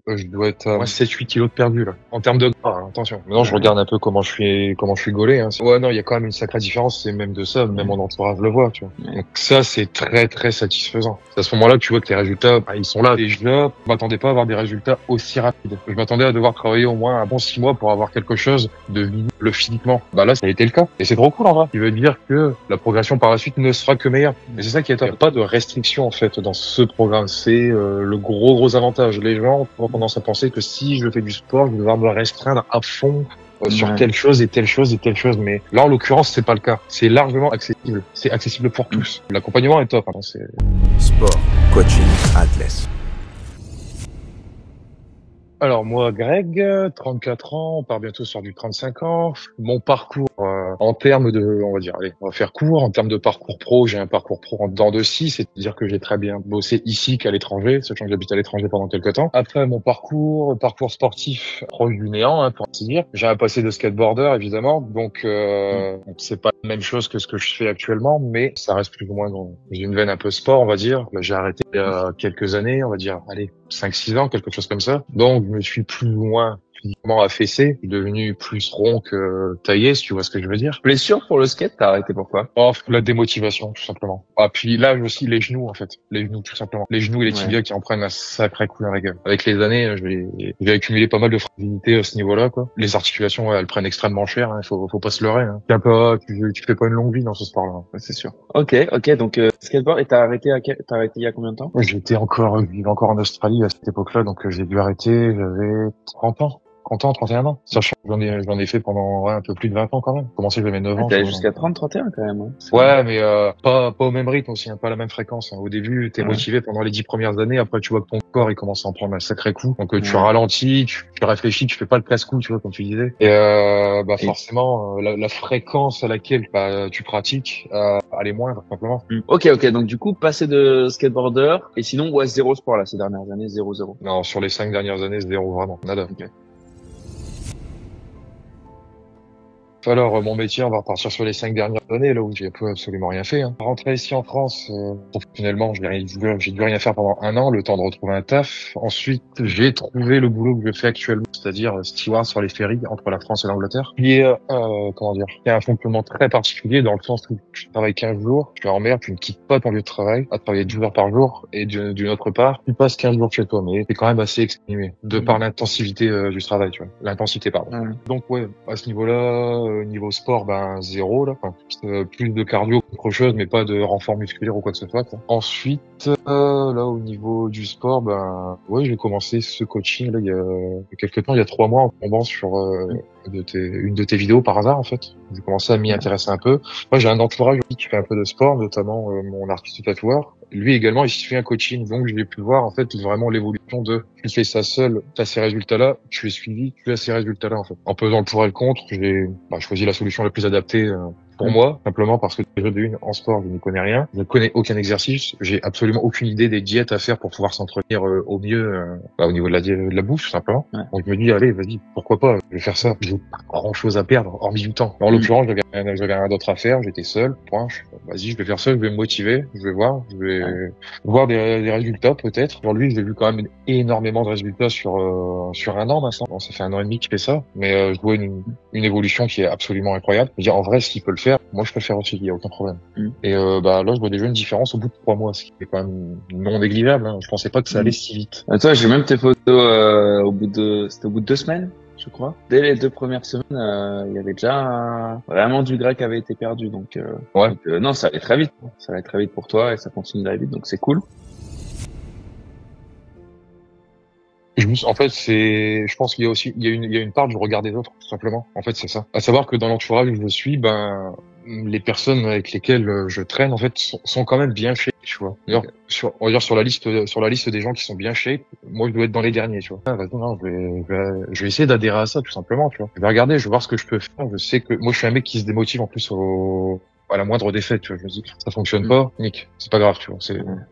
Je dois être à 7-8 kilos de perdu, là. En termes de gras, hein, attention. Maintenant, je regarde un peu comment je suis gaulé, hein. Ouais, non, il y a quand même une sacrée différence. C'est même de ça, même mon entourage le voit, tu vois. Donc ça, c'est très, très satisfaisant. C'est à ce moment-là que tu vois que tes résultats, bah, ils sont là. Déjà, je m'attendais pas à avoir des résultats aussi rapides. Je m'attendais à devoir travailler au moins un bon 6 mois pour avoir quelque chose de visible physiquement. Bah là, ça a été le cas. Et c'est trop cool, en vrai. Il veut dire que la progression par la suite ne sera que meilleure. Et c'est ça qui est top. Il n'y a pas de restriction, en fait, dans ce programme. C'est le gros avantage. Les gens ont tendance à penser que si je fais du sport, je vais devoir me restreindre à fond sur telle chose et telle chose et telle chose. Mais là, en l'occurrence, c'est pas le cas. C'est largement accessible. C'est accessible pour tous. L'accompagnement est top, hein. Sport, coaching, athlète. Alors moi, Greg, 34 ans, on part bientôt sur du 35 ans. Mon parcours en termes de, on va dire, allez, on va faire court. En termes de parcours pro, j'ai un parcours pro en dents de scie, c'est-à-dire que j'ai très bien bossé ici qu'à l'étranger, sachant que j'habite à l'étranger pendant quelques temps. Après mon parcours sportif proche du néant, hein, pour ainsi dire. J'ai un passé de skateboarder, évidemment, donc c'est pas la même chose que ce que je fais actuellement, mais ça reste plus ou moins dans une veine un peu sport, on va dire. Là, j'ai arrêté il y a quelques années, on va dire, allez, 5-6 ans, quelque chose comme ça. Donc, je me suis plus ou moins physiquement affaissé, devenu plus rond que taillé, si tu vois ce que je veux dire. Blessure pour le skate, t'as arrêté pourquoi? Oh, la démotivation, tout simplement. Ah, puis là aussi, les genoux, en fait. Les genoux, tout simplement. Les genoux et les tibias qui en prennent un sacré coup dans la gueule. Avec les années, j'ai accumulé pas mal de fragilité à ce niveau-là, quoi. Les articulations, ouais, elles prennent extrêmement cher, hein. Faut pas se leurrer, hein. Tu fais pas une longue vie dans ce sport-là. Ouais, c'est sûr. Ok, donc skateboard, et t'as arrêté il y a combien de temps? Je vivais encore en Australie à cette époque-là, donc j'ai dû arrêter, j'avais 30 ans. 30 ans, 31 ans. Sachant que j'en ai fait pendant un peu plus de 20 ans quand même. Commencé, j'avais 9 ans. T'allais jusqu'à 30, 31 quand même. Hein. Ouais, mais pas au même rythme aussi, hein, pas à la même fréquence. Hein. Au début, t'es motivé pendant les 10 premières années. Après, tu vois que ton corps, il commence à en prendre un sacré coup. Donc tu ralentis, tu réfléchis, tu fais pas le casse-cou, tu vois, comme tu disais. Et forcément, la fréquence à laquelle tu pratiques, elle est moindre, simplement. Ok, donc du coup, passer de skateboarder, et sinon, ouais, zéro sport là, ces dernières années, 0-0. Non, sur les 5 dernières années, zéro, vraiment. Nada. Okay. Alors, mon métier, on va repartir sur les 5 dernières années, là où j'ai absolument rien fait. Hein. Rentrer ici en France, professionnellement, j'ai dû rien faire pendant 1 an, le temps de retrouver un taf. Ensuite, j'ai trouvé le boulot que je fais actuellement, c'est-à-dire steward sur les ferries entre la France et l'Angleterre, qui est, qui a un fonctionnement très particulier dans le sens où tu travailles 15 jours, tu es en mer, tu ne quittes pas ton lieu de travail, à travailler 12 heures par jour, et d'une autre part, tu passes 15 jours chez toi, mais t'es quand même assez exténué, de par l'intensivité du travail, tu vois. L'intensité, pardon. Donc, ouais, à ce niveau-là, niveau sport, zéro, là. Enfin, plus de cardio qu'autre chose, mais pas de renfort musculaire ou quoi que ce soit, quoi. Ensuite, là, au niveau du sport, ouais, j'ai commencé ce coaching, là, il y a quelques temps, il y a 3 mois, en tombant sur, une de tes vidéos par hasard, en fait. J'ai commencé à m'y intéresser un peu. Moi, j'ai un entourage aussi qui fait un peu de sport, notamment, mon artiste tatoueur. Lui également, il suit un coaching, donc je l'ai pu voir en fait vraiment l'évolution de tu fais ça seul, tu as ces résultats-là, tu es suivi, tu as ces résultats-là en fait. En pesant le pour et le contre, j'ai choisi la solution la plus adaptée pour moi, simplement parce que déjà d'une, en sport, je n'y connais rien, je ne connais aucun exercice, j'ai absolument aucune idée des diètes à faire pour pouvoir s'entretenir au mieux au niveau de la bouffe, tout simplement. Ouais. Donc je me dis, allez, vas-y, pourquoi pas, je vais faire ça. J'ai pas grand-chose à perdre, hormis du temps. En l'occurrence, j'avais rien d'autre à faire, j'étais seul, point. Vas-y, je vais faire ça, je vais me motiver, je vais voir des résultats peut-être. Aujourd'hui, j'ai vu quand même énormément de résultats sur 1 an maintenant. Bon, ça fait 1 an et demi que je fais ça, mais je vois une évolution qui est absolument incroyable. Je veux dire, en vrai, s'il peut le faire, moi je peux le faire aussi, il y a aucun problème. Et là, je vois déjà une différence au bout de 3 mois, ce qui est quand même non négligeable. Hein. Je pensais pas que ça allait si vite. Toi, j'ai même tes photos c'était au bout de 2 semaines, je crois. Dès les 2 premières semaines, il y avait déjà vraiment du gras qui avait été perdu. Donc, non, ça allait très vite. Ça allait très vite pour toi et ça continue d'aller vite, donc c'est cool. En fait, je pense qu'il y a aussi, il y a une part du regard des autres, tout simplement. En fait, c'est ça. À savoir que dans l'entourage où je suis, les personnes avec lesquelles je traîne, en fait, sont quand même bien shapées, tu vois. D'ailleurs, on va dire sur la liste des gens qui sont bien shapés, moi, je dois être dans les derniers, tu vois. Non, je vais essayer d'adhérer à ça, tout simplement, tu vois. Je vais regarder, je vais voir ce que je peux faire. Je sais que, moi, je suis un mec qui se démotive en plus à la moindre défaite, tu vois. Je me dis, ça fonctionne pas, Nick, c'est pas grave, tu vois.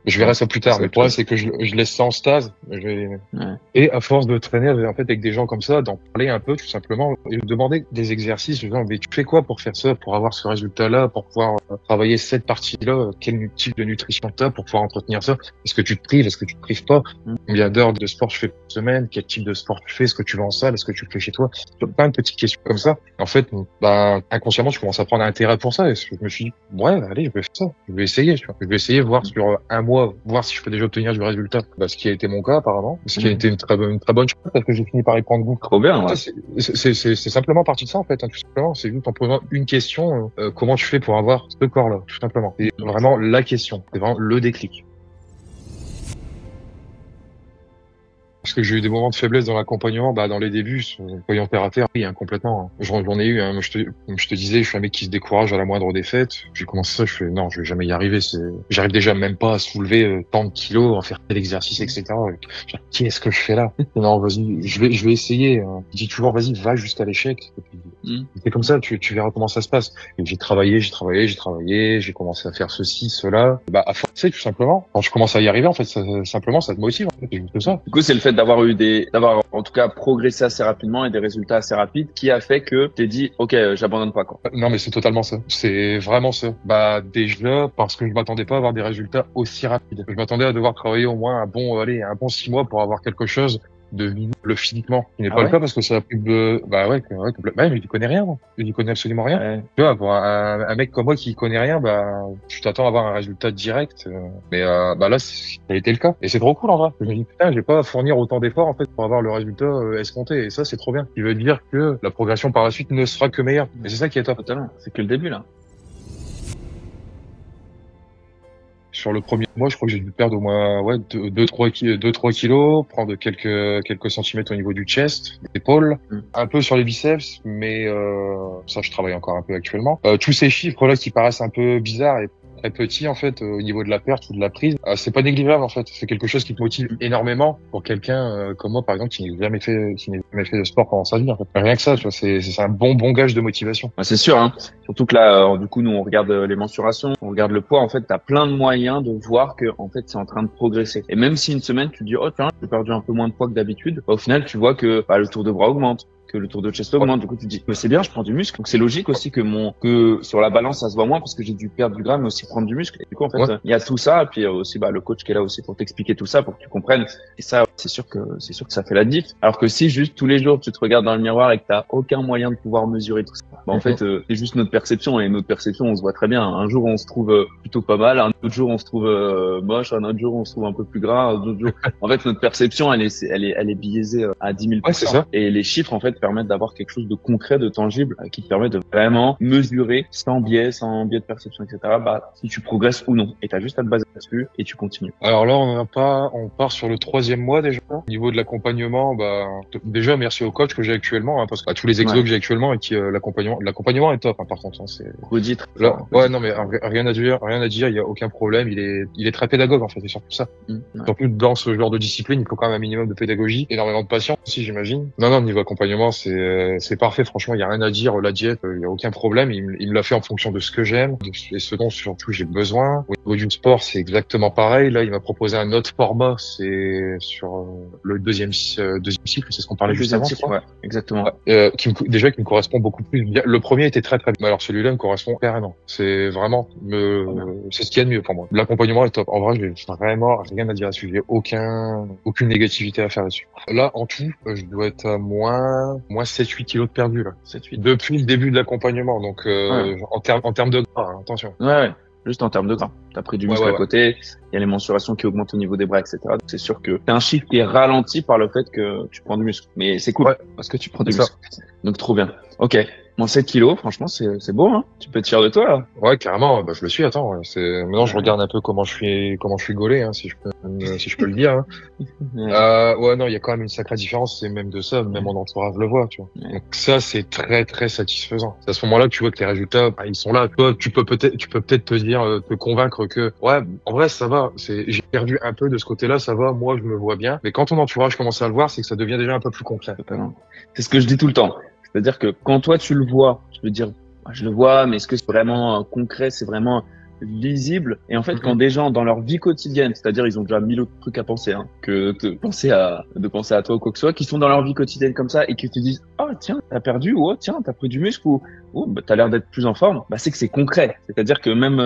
Je verrai ça plus tard. Mais le problème, c'est que je laisse ça en stase. Et à force de traîner en fait avec des gens comme ça, d'en parler un peu tout simplement, et de demander des exercices, genre, mais tu fais quoi pour faire ça, pour avoir ce résultat-là, pour pouvoir travailler cette partie-là, quel type de nutrition t'as pour pouvoir entretenir ça? Est-ce que tu te prives, est-ce que tu te prives pas? Combien d'heures de sport tu fais par semaine? Quel type de sport tu fais? Est-ce que tu vas en salle? Est-ce que tu le fais chez toi? Plein de petites questions comme ça. En fait, bah, inconsciemment, je commence à prendre un intérêt pour ça, et je me suis dit, ouais, allez, je vais faire ça. Je vais essayer, tu vois. Je vais essayer, voir sur un mois, voir si je peux déjà obtenir du résultat. Bah, ce qui a été mon cas, apparemment. Ce qui a été une très bonne chose, parce que j'ai fini par y prendre goût. Trop bien, ouais. C'est simplement parti de ça, en fait, hein, tout simplement. C'est juste en posant une question, comment tu fais pour avoir ce corps-là, tout simplement. C'est vraiment la question. C'est vraiment le déclic. Parce que j'ai eu des moments de faiblesse dans l'accompagnement, bah, dans les débuts, voyant terre à terre, oui, hein, complètement. J'en ai eu, hein. Comme je te disais, je suis un mec qui se décourage à la moindre défaite. J'ai commencé ça, je fais, non, je vais jamais y arriver. J'arrive déjà même pas à soulever tant de kilos, à faire tel exercice, etc. Qu'est-ce que je fais là? Non, vas-y, je vais essayer. Hein. Je dis toujours, vas-y, va jusqu'à l'échec. C'est comme ça, tu verras comment ça se passe. J'ai travaillé, j'ai commencé à faire ceci, cela. Bah, à forcer, tout simplement. Quand je commence à y arriver, en fait, simplement, ça te motive, en fait. C'est juste ça. Du coup, c'est le fait d'avoir en tout cas progressé assez rapidement et des résultats assez rapides qui a fait que t'es dit, ok, j'abandonne pas, quoi. Non, mais c'est totalement ça. C'est vraiment ça. Bah, déjà, parce que je m'attendais pas à avoir des résultats aussi rapides. Je m'attendais à devoir travailler au moins un bon 6 mois pour avoir quelque chose de visible physiquement, qui n'est pas le cas parce que ça a pris bah ouais, complètement. Ouais, mais tu connais rien, moi. Je n'y connais absolument rien. Ouais. Tu vois, pour un mec comme moi qui connaît rien, bah, tu t'attends à avoir un résultat direct, mais bah là, ça a été le cas. Et c'est trop cool, en vrai. Je me dis, putain, j'ai pas à fournir autant d'efforts, en fait, pour avoir le résultat escompté. Et ça, c'est trop bien. Ce qui veut dire que la progression par la suite ne sera que meilleure. Et c'est ça qui est top. Totalement. C'est que le début, là. Sur le premier mois, je crois que j'ai dû perdre au moins 2-3 kilos, prendre quelques centimètres au niveau du chest, des épaules, un peu sur les biceps, mais ça je travaille encore un peu actuellement. Tous ces chiffres là qui paraissent un peu bizarres et très petits en fait au niveau de la perte ou de la prise, c'est pas négligeable en fait. C'est quelque chose qui te motive énormément pour quelqu'un comme moi par exemple qui n'a jamais fait de sport pendant sa vie. En fait. Rien que ça, tu vois, c'est un bon gage de motivation. Ah, c'est sûr, hein. Surtout que là, du coup, nous on regarde les mensurations, on regarde le poids. En fait, t'as plein de moyens de voir que en fait c'est en train de progresser. Et même si une semaine tu te dis, oh tiens, j'ai perdu un peu moins de poids que d'habitude, bah, au final tu vois que le tour de bras augmente, que le tour de chest augmente. Du coup, tu te dis, c'est bien, je prends du muscle. Donc, c'est logique aussi que sur la balance, ça se voit moins parce que j'ai dû perdre du gras, mais aussi prendre du muscle. Et du coup, en fait, il y a tout ça. Et puis, aussi, le coach qui est là aussi pour t'expliquer tout ça, pour que tu comprennes. Et ça, c'est sûr que ça fait la diff. Alors que si juste tous les jours, tu te regardes dans le miroir et que t'as aucun moyen de pouvoir mesurer tout ça, bah, en fait, c'est juste notre perception. Et notre perception, on se voit très bien. Un jour, on se trouve plutôt pas mal. Un autre jour, on se trouve moche. Un autre jour, on se trouve un peu plus gras. Un autre jour, en fait, notre perception, elle est biaisée à 10 000%. Ouais, c'est ça. Et les chiffres, en fait, permettent d'avoir quelque chose de concret, de tangible, qui te permet de vraiment mesurer sans biais de perception, etc. Bah, si tu progresses ou non. Et t'as juste à te baser là-dessus et tu continues. Alors là, on part sur le 3e mois déjà. Au niveau de l'accompagnement, bah, déjà, merci au coach que j'ai actuellement, hein, parce que tous les exos que j'ai actuellement et qui, l'accompagnement est top, hein, par contre, hein, c'est. Redit. Là, ouais, non, mais rien à dire, il y a aucun problème, il est très pédagogue, en fait, c'est surtout ça. Surtout dans ce genre de discipline, il faut quand même un minimum de pédagogie, énormément de patience aussi, j'imagine. Non, niveau accompagnement, c'est parfait, franchement, il y a rien à dire, la diète, il y a aucun problème, il me l'a fait en fonction de ce que j'aime, et ce dont surtout j'ai besoin. Au niveau du sport, c'est exactement pareil, là, il m'a proposé un autre format, c'est sur le deuxième cycle, c'est ce qu'on parlait juste avant. Ouais, exactement. Qui me correspond beaucoup plus bien. Le premier était très bien, alors celui-là me correspond carrément. C'est vraiment, c'est ce qu'il y a de mieux pour moi. L'accompagnement est top. En vrai, j'ai vraiment rien à dire à ce sujet, aucune négativité à faire là-dessus. Là, en tout, je dois être à moins 7-8 kilos de perdu, là. 7-8. Depuis le début de l'accompagnement, donc, en termes de gras, hein, attention. Ouais. Juste en termes de gras. T'as pris du muscle à côté, il y a les mensurations qui augmentent au niveau des bras, etc. Donc c'est sûr que t'as un chiffre qui est ralenti par le fait que tu prends du muscle. Mais c'est cool, parce que tu prends du muscle. Donc trop bien. Ok. Bon, 7 kilos, franchement, c'est beau, hein. Tu peux être fier de toi, là. Ouais, carrément. Bah, je le suis, attends. Maintenant, je regarde un peu comment je suis gaulé, hein, si je peux le dire, hein. Non, il y a quand même une sacrée différence, c'est même de ça, même mon entourage le voit, tu vois. Donc ça, c'est très, très satisfaisant. C'est à ce moment-là que tu vois que les résultats, ils sont là. Toi, tu peux peut-être te convaincre que, ouais, en vrai, ça va. J'ai perdu un peu de ce côté-là, ça va. Moi, je me vois bien. Mais quand ton entourage commence à le voir, c'est que ça devient déjà un peu plus concret. C'est ce que je dis tout le temps. C'est-à-dire que quand toi tu le vois, je veux dire je le vois, mais est-ce que c'est vraiment concret, c'est vraiment visible? Et en fait, quand des gens dans leur vie quotidienne, c'est-à-dire ils ont déjà mille autres trucs à penser, hein, que de penser à toi ou quoi que ce soit, qui sont dans leur vie quotidienne comme ça et qui te disent, oh tiens, t'as perdu, ou oh tiens, t'as pris du muscle, ou oh, bah, t'as l'air d'être plus en forme, bah c'est que c'est concret. C'est-à-dire que même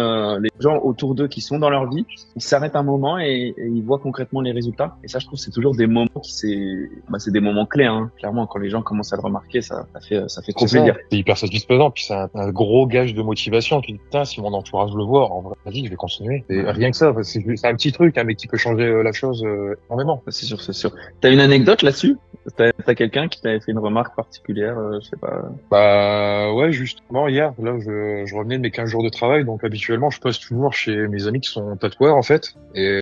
les gens autour d'eux qui sont dans leur vie, ils s'arrêtent un moment et ils voient concrètement les résultats. Et ça, je trouve, c'est toujours des moments c'est des moments clés, hein. Clairement, quand les gens commencent à le remarquer, ça fait trop plaisir. C'est hyper satisfaisant, puis c'est un gros gage de motivation. Tu te dis, putain, si mon entourage le voit, en vrai, vas-y, je vais continuer. Et rien que ça, c'est un petit truc, hein, mais qui peut changer la chose énormément. C'est sûr, c'est sûr. T'as une anecdote là-dessus? T'as quelqu'un qui t'avait fait une remarque particulière, je sais pas. Bah ouais, justement, hier, là, je revenais de mes 15 jours de travail, donc habituellement, je passe toujours chez mes amis qui sont tatoueurs, en fait, et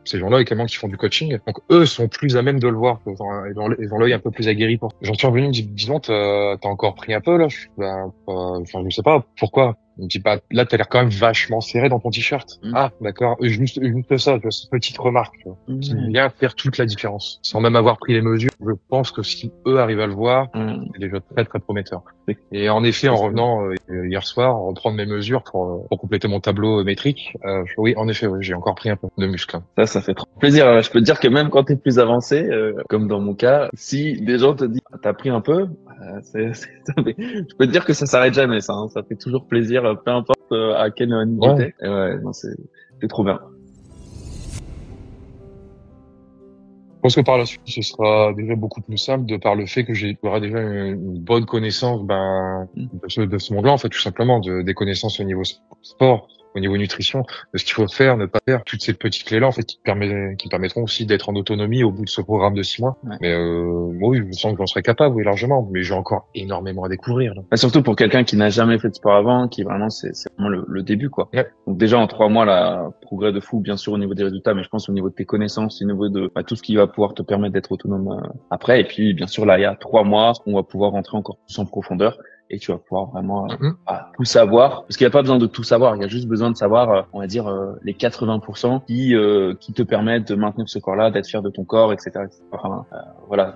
ces gens-là, également, qui font du coaching. Donc eux sont plus à même de le voir, ils ont l'œil un peu plus aguerri. J'en suis revenu, disons, t'as encore pris un peu, là? Je sais pas, pourquoi? Il me dit, bah, là, t'as l'air quand même vachement serré dans ton t-shirt. Ah, d'accord. Juste ça, tu vois, cette petite remarque, tu vois, qui vient faire toute la différence. Sans même avoir pris les mesures, je pense que si eux arrivent à le voir, c'est déjà très, très prometteur. Et en effet, en revenant hier soir, reprendre mes mesures pour compléter mon tableau métrique, oui, en effet, oui, j'ai encore pris un peu de muscle. Ça fait trop plaisir. Je peux te dire que même quand t'es plus avancé, comme dans mon cas, si des gens te disent, t'as pris un peu, je peux te dire que ça s'arrête jamais, ça, hein. Ça fait toujours plaisir, peu importe à quel niveau t'es. Et ouais, non, c'est trop bien. Je pense que par la suite, ce sera déjà beaucoup plus simple de par le fait que j'aurai déjà une bonne connaissance, de ce monde-là, en fait, tout simplement, des connaissances au niveau sport, au niveau nutrition, de ce qu'il faut faire, ne pas faire, toutes ces petites clés-là, en fait, qui permettront aussi d'être en autonomie au bout de ce programme de 6 mois. Ouais. Mais oui, je me sens que j'en serais capable, oui, largement, mais j'ai encore énormément à découvrir. Là. Bah, surtout pour quelqu'un qui n'a jamais fait de sport avant, qui vraiment, c'est vraiment le début, quoi. Ouais. Donc déjà, en 3 mois, là, progrès de fou, bien sûr, au niveau des résultats, mais je pense au niveau de tes connaissances, au niveau de tout ce qui va pouvoir te permettre d'être autonome après. Et puis, bien sûr, là, il y a 3 mois, on va pouvoir rentrer encore plus en profondeur. Et tu vas pouvoir vraiment tout savoir, parce qu'il n'y a pas besoin de tout savoir, il y a juste besoin de savoir, on va dire, les 80% qui te permettent de maintenir ce corps-là, d'être fier de ton corps, etc. Enfin, voilà,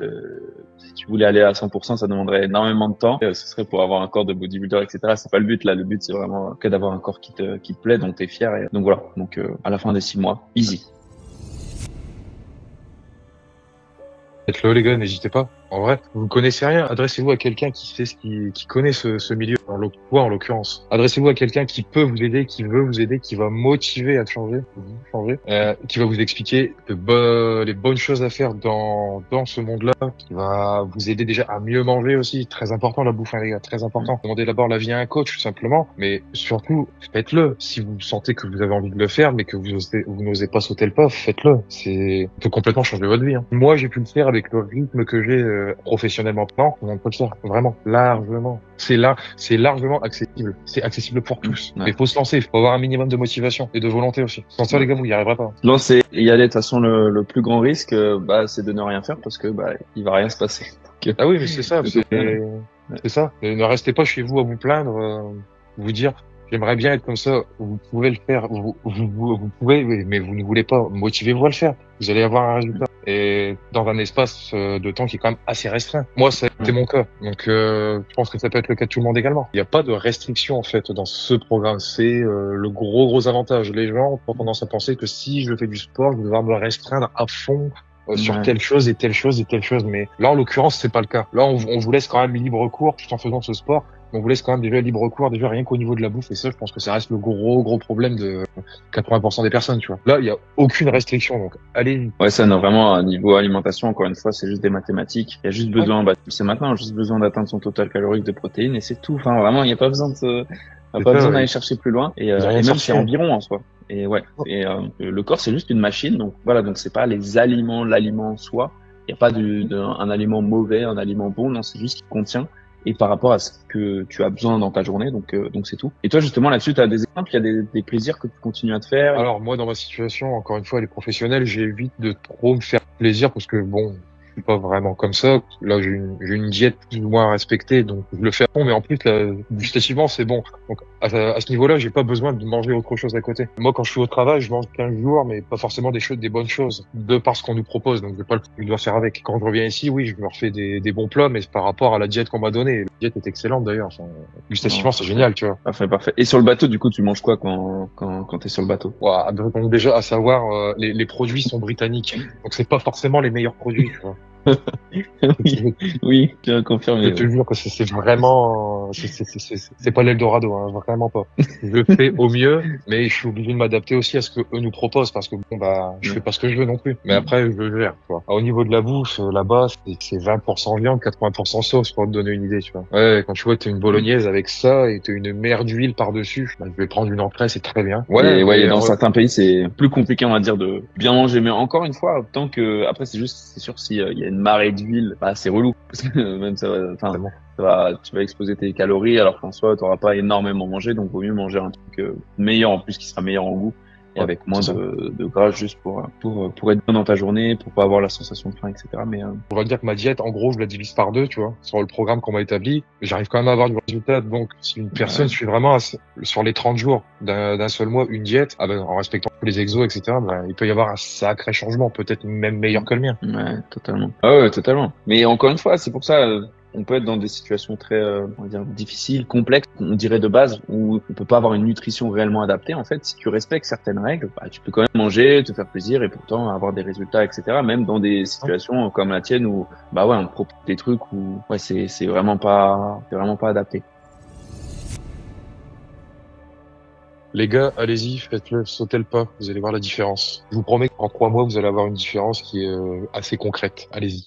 si tu voulais aller à 100%, ça demanderait énormément de temps. Ce serait pour avoir un corps de bodybuilder, etc. C'est pas le but là, le but c'est vraiment que d'avoir un corps qui te plaît, dont t'es fier. Et donc voilà, donc à la fin des 6 mois, easy. Faites-le les gars, n'hésitez pas. En vrai, vous ne connaissez rien, adressez-vous à quelqu'un qui sait qui connaît ce milieu, en l'occurrence. Adressez-vous à quelqu'un qui peut vous aider, qui veut vous aider, qui va motiver à changer, qui va vous expliquer les bonnes choses à faire dans ce monde-là, qui va vous aider déjà à mieux manger aussi. Très important la bouffe, hein, les gars, très important. Demandez d'abord l'avis à un coach, tout simplement, mais surtout, faites-le. Si vous sentez que vous avez envie de le faire, mais que vous n'osez pas sauter le pas, faites-le. Ça peut complètement changer votre vie. Hein. Moi, j'ai pu le faire avec le rythme que j'ai professionnellement parlant, on peut le faire vraiment largement. C'est largement accessible. C'est accessible pour tous. Ouais. Mais faut se lancer, faut avoir un minimum de motivation et de volonté aussi. Sans ça, les gars, vous y arriverez pas. Lancer et y aller, de toute façon, le plus grand risque, c'est de ne rien faire parce que il va rien se passer. Donc, ah oui, mais c'est ça. C'est ça. Et ne restez pas chez vous à vous plaindre, vous dire. J'aimerais bien être comme ça. Vous pouvez le faire. Vous pouvez, mais vous ne voulez pas. Motivez-vous à le faire. Vous allez avoir un résultat. Et dans un espace de temps qui est quand même assez restreint. Moi, ça a été mon cas. Donc, je pense que ça peut être le cas de tout le monde également. Il n'y a pas de restriction, en fait, dans ce programme. C'est le gros avantage. Les gens ont tendance à penser que si je fais du sport, je vais devoir me restreindre à fond sur telle chose et telle chose et telle chose. Mais là, en l'occurrence, c'est pas le cas. Là, on vous laisse quand même libre cours tout en faisant ce sport. On vous laisse quand même déjà libre cours, déjà rien qu'au niveau de la bouffe. Et ça, je pense que ça reste le gros problème de 80% des personnes, tu vois. Là, il y a aucune restriction, donc allez. Ouais, ça, non, vraiment, à niveau alimentation, encore une fois, c'est juste des mathématiques. Il y a juste besoin, c'est maintenant, juste besoin d'atteindre son total calorique de protéines et c'est tout. Enfin, vraiment, il n'y a pas besoin d'aller chercher plus loin. Et même c'est environ, en soi. Et ouais. Et, le corps, c'est juste une machine. Donc, voilà. Donc, c'est pas l'aliment en soi. Il n'y a pas un aliment mauvais, un aliment bon. Non, c'est juste ce qu'il contient. Et par rapport à ce que tu as besoin dans ta journée, donc c'est tout. Et toi, justement, là-dessus, tu as des exemples, il y a des plaisirs que tu continues à te faire? Alors, moi, dans ma situation, encore une fois, les professionnels, j'évite de trop me faire plaisir parce que, bon, suis pas vraiment comme ça. Là, j'ai une diète plus ou moins respectée, donc je le fais à fond. Mais en plus, là, gustativement, c'est bon. Donc à ce niveau-là, j'ai pas besoin de manger autre chose à côté. Moi, quand je suis au travail, je mange 15 jours, mais pas forcément des bonnes choses, de par ce qu'on nous propose. Donc je vais pas le dois faire avec. Quand je reviens ici, oui, je me refais des bons plats, mais c'est par rapport à la diète qu'on m'a donnée. La diète est excellente d'ailleurs. Enfin, gustativement, c'est génial, tu vois. Parfait, parfait. Et sur le bateau, du coup, tu manges quoi quand t'es sur le bateau? Ouah, donc déjà, à savoir, les produits sont britanniques, donc c'est pas forcément les meilleurs produits, tu vois. Oui, oui, je tiens à Je confirmer. te jure que c'est vraiment, c'est pas l'Eldorado, hein, vraiment pas. Je fais au mieux, mais je suis obligé de m'adapter aussi à ce que eux nous proposent, parce que bon, bah, je fais pas ce que je veux non plus. Mais après, je gère, tu vois. Au niveau de la bouffe, là-bas, c'est 20% viande, 80% sauce, pour te donner une idée, tu vois. Ouais, quand tu vois, t'as une bolognaise avec ça, et t'as une mer d'huile par-dessus, bah, je vais prendre une entrée, c'est très bien. Ouais, Et ouais, et mais, dans certains pays, c'est plus compliqué, on va dire, de bien manger. Mais encore une fois, tant que, après, c'est sûr, si il y a une marée d'huile, bah, c'est relou. Parce que même ça va, enfin, vraiment. tu vas exploser tes calories, alors qu'en soi, t'auras pas énormément mangé, donc vaut mieux manger un truc meilleur, en plus, qui sera meilleur en goût. Et Ouais, avec moins c'est ça. de gras juste pour être bien dans ta journée, pour pas avoir la sensation de faim, etc. Mais, On va dire que ma diète, en gros, je la divise par deux, tu vois, sur le programme qu'on m'a établi. J'arrive quand même à avoir du résultat. Donc, si une personne suit vraiment sur les 30 jours d'un seul mois une diète, ah ben, en respectant tous les exos, etc., ben, il peut y avoir un sacré changement, peut-être même meilleur que le mien. ouais, totalement. Ah ouais, totalement. Mais encore une fois, c'est pour ça, on peut être dans des situations très, on va dire, difficiles, complexes, on dirait de base, où on peut pas avoir une nutrition réellement adaptée. En fait, si tu respectes certaines règles, bah, tu peux quand même manger, te faire plaisir et pourtant avoir des résultats, etc. Même dans des situations comme la tienne où, bah ouais, on te propose des trucs où, ouais, c'est vraiment pas adapté. Les gars, allez-y, faites-le, sautez le pas, vous allez voir la différence. Je vous promets qu'en 3 mois, vous allez avoir une différence qui est assez concrète. Allez-y.